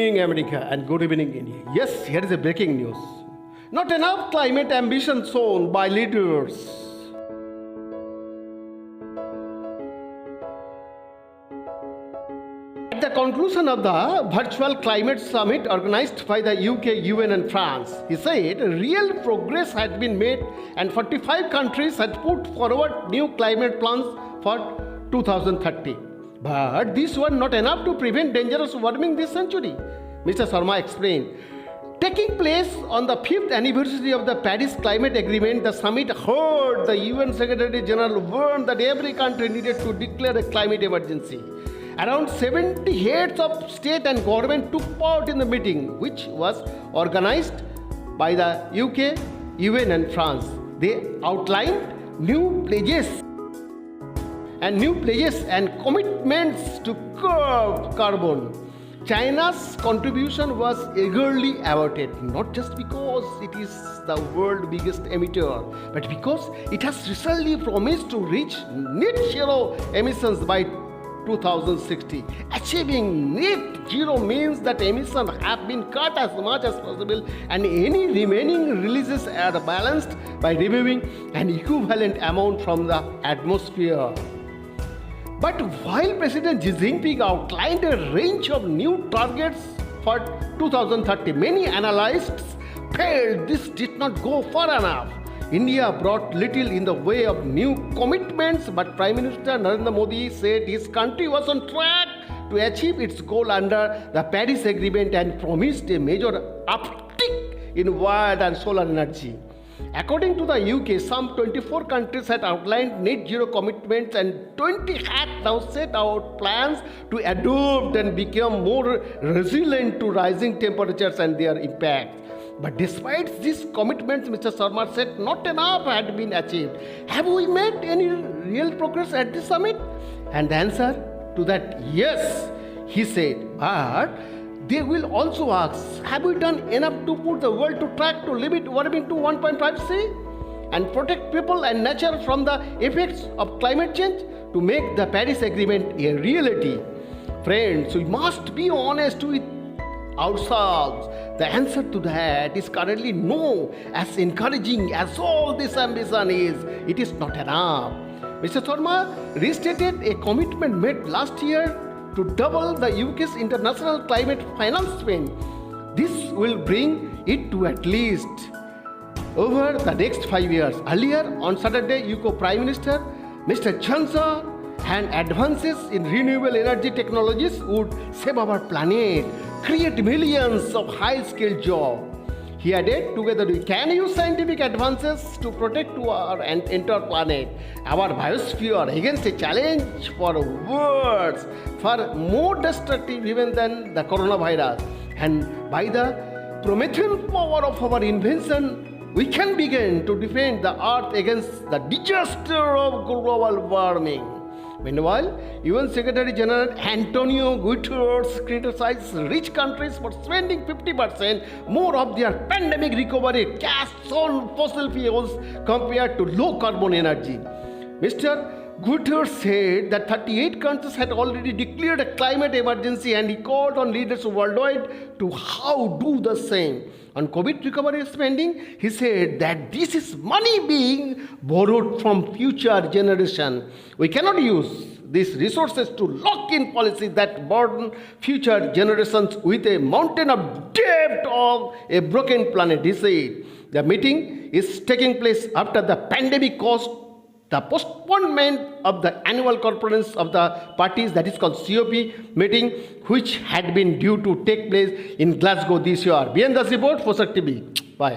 evening, America, and good evening, India. Yes, here is a breaking news. Not enough climate ambition shown by leaders. At the conclusion of the virtual climate summit organized by the UK, UN, and France, he said real progress had been made and 45 countries had put forward new climate plans for 2030. But these were not enough to prevent dangerous warming this century, Mr. Sharma explained. Taking place on the 5th anniversary of the Paris Climate Agreement, the summit heard the UN Secretary General warn that every country needed to declare a climate emergency. Around 70 heads of state and government took part in the meeting, which was organized by the UK, UN, and France. They outlined new pledges and commitments to curb carbon. China's contribution was eagerly awaited, not just because it is the world's biggest emitter, but because it has recently promised to reach net zero emissions by 2060. Achieving net zero means that emissions have been cut as much as possible and any remaining releases are balanced by removing an equivalent amount from the atmosphere. But while President Xi Jinping outlined a range of new targets for 2030, many analysts felt this did not go far enough. India brought little in the way of new commitments, but Prime Minister Narendra Modi said his country was on track to achieve its goal under the Paris Agreement and promised a major uptick in wind and solar energy. According to the UK, some 24 countries had outlined net zero commitments and 20 had now set out plans to adopt and become more resilient to rising temperatures and their impacts. But despite these commitments, Mr. Sharma said not enough had been achieved. Have we made any real progress at this summit? And the answer to that, yes, he said. But they will also ask, have we done enough to put the world to track to limit warming to 1.5 C and protect people and nature from the effects of climate change to make the Paris Agreement a reality? Friends, we must be honest with ourselves. The answer to that is currently no. As encouraging as all this ambition is, it is not enough. Mr. Sharma restated a commitment made last year to double the UK's international climate finance spend. This will bring it to at least over the next 5 years. Earlier on Saturday, UK Prime Minister Mr. Johnson and advances in renewable energy technologies would save our planet, create millions of high-skilled jobs. He added, together we can use scientific advances to protect our entire planet, our biosphere, against a challenge for words far more destructive even than the coronavirus. And by the Promethean power of our invention, we can begin to defend the earth against the disaster of global warming. Meanwhile, UN Secretary General Antonio Guterres criticized rich countries for spending 50% more of their pandemic recovery cash on fossil fuels compared to low carbon energy. Mr. Guterres said that 38 countries had already declared a climate emergency and he called on leaders worldwide to how do the same. On COVID recovery spending, he said that this is money being borrowed from future generations. We cannot use these resources to lock in policies that burden future generations with a mountain of debt of a broken planet, he said. The meeting is taking place after the pandemic caused the postponement of the annual conference of the parties, that is called COP meeting, which had been due to take place in Glasgow this year. Beyond the report for TV. Bye.